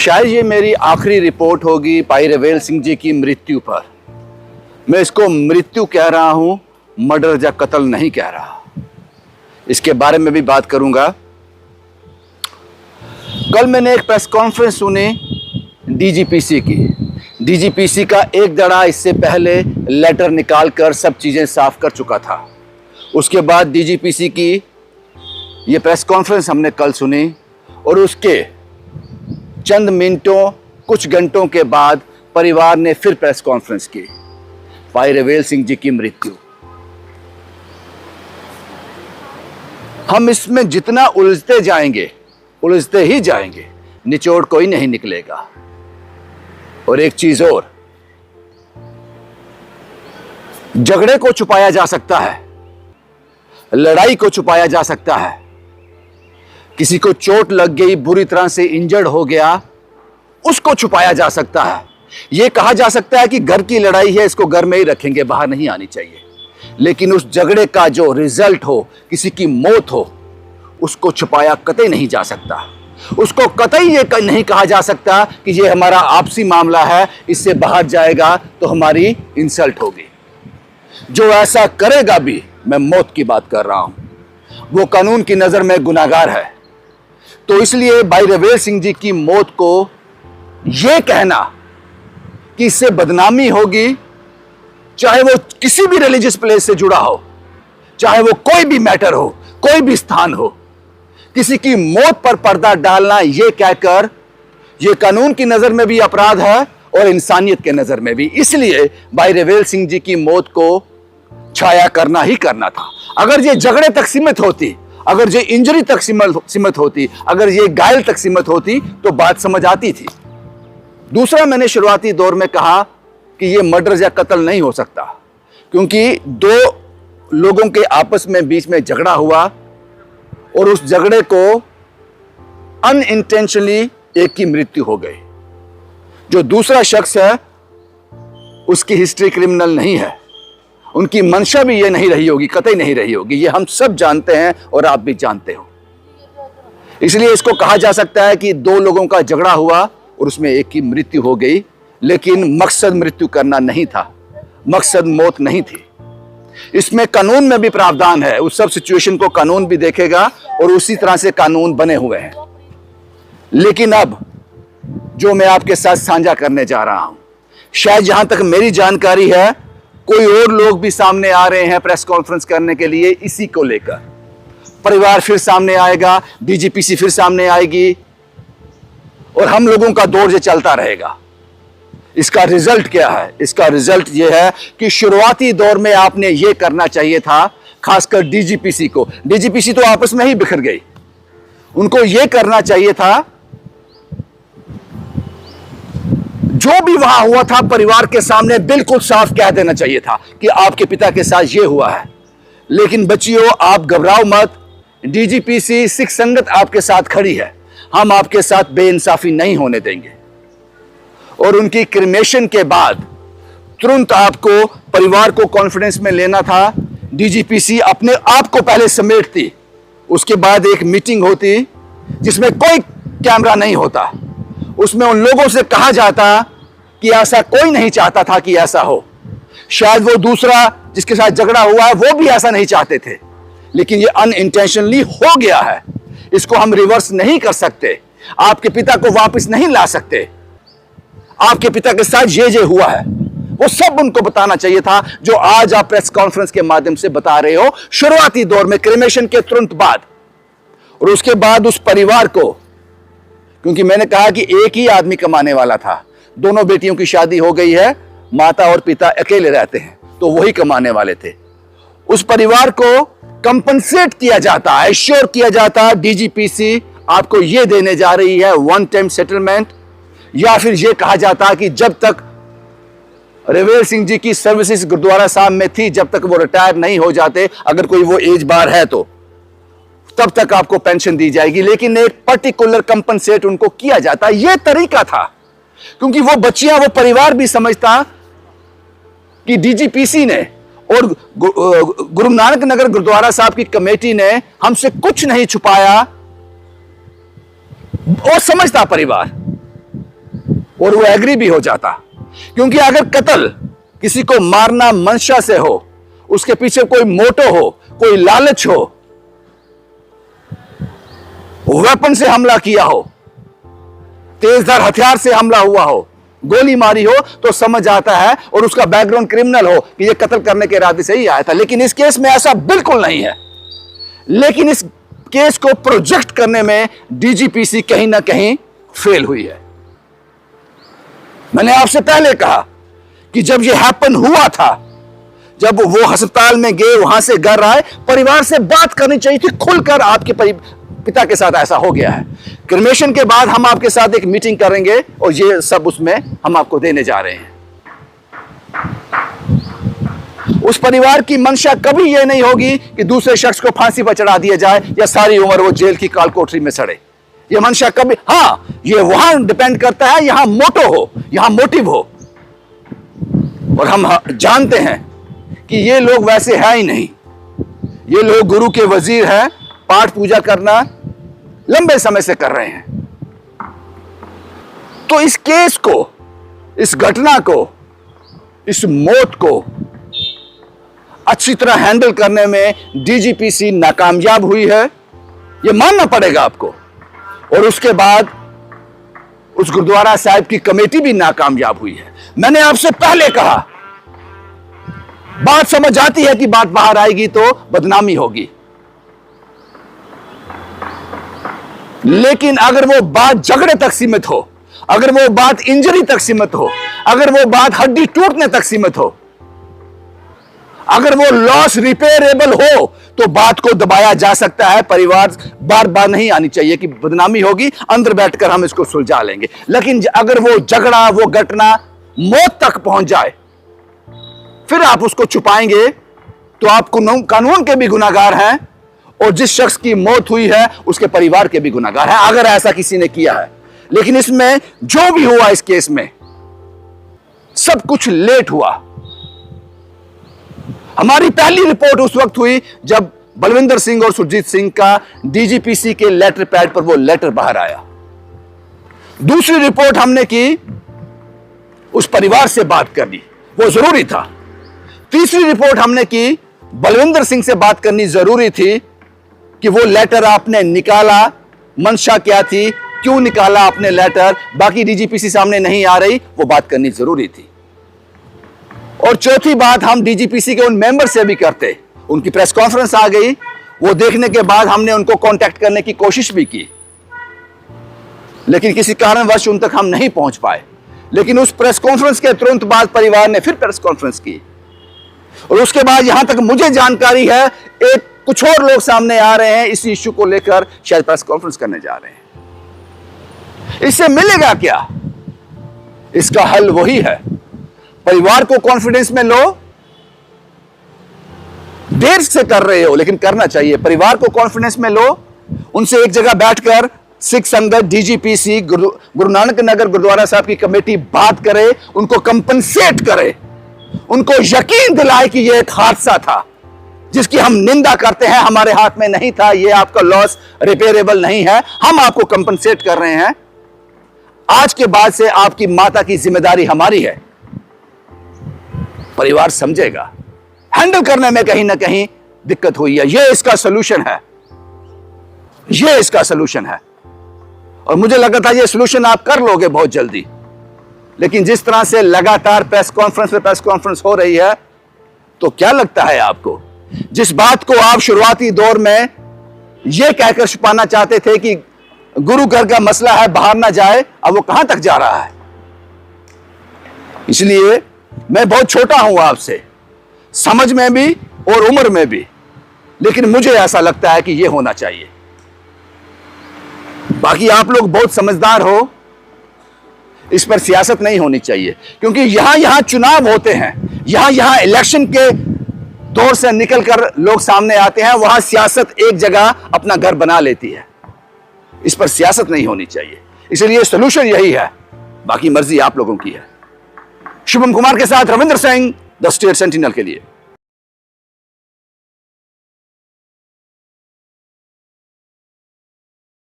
शायद ये मेरी आखिरी रिपोर्ट होगी भाई रवेल सिंह जी की मृत्यु पर। मैं इसको मृत्यु कह रहा हूं, मर्डर या कत्ल नहीं कह रहा। इसके बारे में भी बात करूंगा। कल मैंने एक प्रेस कॉन्फ्रेंस सुनी डीजीपीसी की। डीजीपीसी का एक दड़ा इससे पहले लेटर निकालकर सब चीजें साफ कर चुका था। उसके बाद डीजीपीसी की ये प्रेस कॉन्फ्रेंस हमने कल सुनी और उसके चंद मिनटों कुछ घंटों के बाद परिवार ने फिर प्रेस कॉन्फ्रेंस की। भाई रवेल सिंह जी की मृत्यु। हम इसमें जितना उलझते जाएंगे, उलझते ही जाएंगे, निचोड़ कोई नहीं निकलेगा। और एक चीज और, झगड़े को छुपाया जा सकता है, लड़ाई को छुपाया जा सकता है। किसी को चोट लग गई, बुरी तरह से इंजर्ड हो गया, उसको छुपाया जा सकता है। यह कहा जा सकता है कि घर की लड़ाई है, इसको घर में ही रखेंगे, बाहर नहीं आनी चाहिए। लेकिन उस झगड़े का जो रिजल्ट हो, किसी की मौत हो, उसको छुपाया कतई नहीं जा सकता। उसको कतई ये नहीं कहा जा सकता कि ये हमारा आपसी मामला है, इससे बाहर जाएगा तो हमारी इंसल्ट होगी। जो ऐसा करेगा भी, मैं मौत की बात कर रहा हूं, वो कानून की नजर में गुनाहगार है। तो इसलिए भाई रवेल सिंह जी की मौत को यह कहना कि इससे बदनामी होगी, चाहे वो किसी भी रिलीजियस प्लेस से जुड़ा हो, चाहे वो कोई भी मैटर हो, कोई भी स्थान हो, किसी की मौत पर पर्दा डालना, यह कहकर यह कानून की नजर में भी अपराध है और इंसानियत के नजर में भी। इसलिए भाई रवेल सिंह जी की मौत को छाया करना ही करना था। अगर ये झगड़े तक सीमित होती, अगर ये इंजरी तक सीमित होती, अगर ये घायल तक सीमित होती तो बात समझ आती थी। दूसरा, मैंने शुरुआती दौर में कहा कि ये मर्डर या कत्ल नहीं हो सकता, क्योंकि दो लोगों के आपस में बीच में झगड़ा हुआ और उस झगड़े को अनइंटेंशनली एक की मृत्यु हो गई। जो दूसरा शख्स है उसकी हिस्ट्री क्रिमिनल नहीं है, उनकी मंशा भी ये नहीं रही होगी, कतई नहीं रही होगी। ये हम सब जानते हैं और आप भी जानते हो। इसलिए इसको कहा जा सकता है कि दो लोगों का झगड़ा हुआ और उसमें एक की मृत्यु हो गई, लेकिन मकसद मृत्यु करना नहीं था, मकसद मौत नहीं थी। इसमें कानून में भी प्रावधान है, उस सब सिचुएशन को कानून भी देखेगा और उसी तरह से कानून बने हुए हैं। लेकिन अब जो मैं आपके साथ साझा करने जा रहा हूं, शायद जहां तक मेरी जानकारी है कोई और लोग भी सामने आ रहे हैं प्रेस कॉन्फ्रेंस करने के लिए इसी को लेकर। परिवार फिर सामने आएगा, डीजीपीसी फिर सामने आएगी और हम लोगों का दौर ये चलता रहेगा। इसका रिजल्ट क्या है? इसका रिजल्ट यह है कि शुरुआती दौर में आपने यह करना चाहिए था, खासकर डीजीपीसी को। डीजीपीसी तो आपस में ही बिखर गई। उनको यह करना चाहिए था, जो भी वहां हुआ था परिवार के सामने बिल्कुल साफ कह देना चाहिए था कि आपके पिता के साथ यह हुआ है। लेकिन बच्चियों, आप घबराओ मत, डीजीपीसी सिख संगत आपके साथ खड़ी है। हम आपके साथ बेइंसाफी नहीं होने देंगे। और उनकी क्रिमेशन के बाद तुरंत आपको परिवार को कॉन्फिडेंस में लेना था। डीजीपीसी अपने आप को पहले समेटती, उसके बाद एक मीटिंग होती जिसमें कोई कैमरा नहीं होता। उसमें उन लोगों से कहा जाता कि ऐसा कोई नहीं चाहता था कि ऐसा हो। शायद वो दूसरा जिसके साथ झगड़ा हुआ है वो भी ऐसा नहीं चाहते थे, लेकिन ये अनइंटेंशनली हो गया है। इसको हम रिवर्स नहीं कर सकते, आपके पिता को वापस नहीं ला सकते। आपके पिता के साथ ये हुआ है, वो सब उनको बताना चाहिए था, जो आज आप प्रेस कॉन्फ्रेंस के माध्यम से बता रहे हो। शुरुआती दौर में क्रिमेशन के तुरंत बाद और उसके बाद उस परिवार को, क्योंकि मैंने कहा कि एक ही आदमी कमाने वाला था, दोनों बेटियों की शादी हो गई है, माता और पिता अकेले रहते हैं, तो वही कमाने वाले थे। उस परिवार को कंपनसेट किया जाता, एश्योर किया जाता, डीजीपीसी आपको यह देने जा रही है वन टाइम सेटलमेंट, या फिर यह कहा जाता कि जब तक रवेल सिंह जी की सर्विसेज गुरुद्वारा साहब में थी, जब तक वो रिटायर नहीं हो जाते, अगर कोई वो एज बार है तो तब तक आपको पेंशन दी जाएगी। लेकिन एक पर्टिकुलर कंपनसेट उनको किया जाता। यह तरीका था, क्योंकि वो बच्चियां, वो परिवार भी समझता कि डीजीपीसी ने और गुरु नानक नगर गुरुद्वारा साहब की कमेटी ने हमसे कुछ नहीं छुपाया। वो समझता परिवार और वो एग्री भी हो जाता, क्योंकि अगर कत्ल किसी को मारना मंशा से हो, उसके पीछे कोई मोटो हो, कोई लालच हो, वेपन से हमला किया हो, तेजधार हथियार से हमला हुआ हो, गोली मारी हो, तो समझ आता है और उसका बैकग्राउंड क्रिमिनल हो कि ये कत्ल करने के इरादे से ही आया था। लेकिन इस केस में ऐसा बिल्कुल नहीं है। लेकिन इस केस को प्रोजेक्ट करने में डीजीपीसी कहीं ना कहीं फेल हुई है। मैंने आपसे पहले कहा कि जब ये हैपन हुआ था, जब वो अस्पताल में गए, वहां से घर आए, परिवार से बात करनी चाहिए थी खुलकर। आपके पिता के साथ ऐसा हो गया है। क्रिमेशन के बाद हम आपके साथ एक मीटिंग करेंगे और ये सब उसमें हम आपको देने जा रहे हैं। उस परिवार की मंशा कभी यह नहीं होगी कि दूसरे शख्स को फांसी पर चढ़ा दिया जाए या सारी उम्र वो जेल की काल कोठरी में सड़े। यह मंशा कभी, हां, ये वहां डिपेंड करता है, यहां मोटो हो, यहां मोटिव हो। और हम जानते हैं कि ये लोग वैसे है ही नहीं। ये लोग गुरु के वजीर हैं, पाठ पूजा करना लंबे समय से कर रहे हैं। तो इस केस को, इस घटना को, इस मौत को अच्छी तरह हैंडल करने में डीजीपीसी नाकामयाब हुई है, यह मानना पड़ेगा आपको। और उसके बाद उस गुरुद्वारा साहिब की कमेटी भी नाकामयाब हुई है। मैंने आपसे पहले कहा, बात समझ आती है कि बात बाहर आएगी तो बदनामी होगी, लेकिन अगर वो बात झगड़े तक सीमित हो, अगर वो बात इंजरी तक सीमित हो, अगर वो बात हड्डी टूटने तक सीमित हो, अगर वो लॉस रिपेयरेबल हो, तो बात को दबाया जा सकता है। परिवार बार बार नहीं आनी चाहिए कि बदनामी होगी, अंदर बैठकर हम इसको सुलझा लेंगे। लेकिन अगर वो झगड़ा, वो घटना मौत तक पहुंच जाए, फिर आप उसको छुपाएंगे तो आप कानून के भी गुनाहगार हैं और जिस शख्स की मौत हुई है उसके परिवार के भी गुनाहगार हैं, अगर ऐसा किसी ने किया है। लेकिन इसमें जो भी हुआ, इस केस में सब कुछ लेट हुआ। हमारी पहली रिपोर्ट उस वक्त हुई जब बलविंदर सिंह और सुरजीत सिंह का डीजीपीसी के लेटर पैड पर वो लेटर बाहर आया। दूसरी रिपोर्ट हमने की, उस परिवार से बात करनी वो जरूरी था। तीसरी रिपोर्ट हमने की, बलविंदर सिंह से बात करनी जरूरी थी कि वो लेटर आपने निकाला, मंशा क्या थी, क्यों निकाला आपने लेटर, बाकी डीजीपीसी सामने नहीं आ रही, वो बात करनी जरूरी थी। और चौथी बात हम डीजीपीसी के उन मेंबर से भी करते। उनकी प्रेस कॉन्फ्रेंस आ गई, वो देखने के बाद हमने उनको कांटेक्ट करने की कोशिश भी की, लेकिन किसी कारणवश उन तक हम नहीं पहुंच पाए। लेकिन उस प्रेस कॉन्फ्रेंस के तुरंत बाद परिवार ने फिर प्रेस कॉन्फ्रेंस की और उसके बाद यहां तक मुझे जानकारी है कुछ और लोग सामने आ रहे हैं इस इश्यू को लेकर, शायद प्रेस कॉन्फ्रेंस करने जा रहे हैं। इससे मिलेगा क्या? इसका हल वही है, परिवार को कॉन्फिडेंस में लो। देर से कर रहे हो लेकिन करना चाहिए। परिवार को कॉन्फिडेंस में लो, उनसे एक जगह बैठकर सिख संगत, डीजीपीसी, गुरु नानक नगर गुरुद्वारा साहब की कमेटी बात करे, उनको कंपनसेट करे, उनको यकीन दिलाए कि यह एक हादसा था जिसकी हम निंदा करते हैं, हमारे हाथ में नहीं था, यह आपका लॉस रिपेयरेबल नहीं है, हम आपको कंपनसेट कर रहे हैं। आज के बाद से आपकी माता की जिम्मेदारी हमारी है। परिवार समझेगा। हैंडल करने में कहीं ना कहीं दिक्कत हुई है, यह इसका सलूशन है, यह इसका सलूशन है। और मुझे लगा था यह सलूशन आप कर लोगे बहुत जल्दी, लेकिन जिस तरह से लगातार प्रेस कॉन्फ्रेंस पे प्रेस कॉन्फ्रेंस हो रही है, तो क्या लगता है आपको, जिस बात को आप शुरुआती दौर में यह कहकर छुपाना चाहते थे कि गुरु घर का मसला है, बाहर ना जाए, अब वो कहां तक जा रहा है? इसलिए मैं बहुत छोटा हूं आपसे, समझ में भी और उम्र में भी, लेकिन मुझे ऐसा लगता है कि यह होना चाहिए। बाकी आप लोग बहुत समझदार हो, इस पर सियासत नहीं होनी चाहिए, क्योंकि यहां चुनाव होते हैं, यहां इलेक्शन के दौर से निकलकर लोग सामने आते हैं, वहां सियासत एक जगह अपना घर बना लेती है। इस पर सियासत नहीं होनी चाहिए, इसलिए सलूशन यही है, बाकी मर्जी आप लोगों की है। शुभम कुमार के साथ Ravindra Singh, the state sentinel के लिए।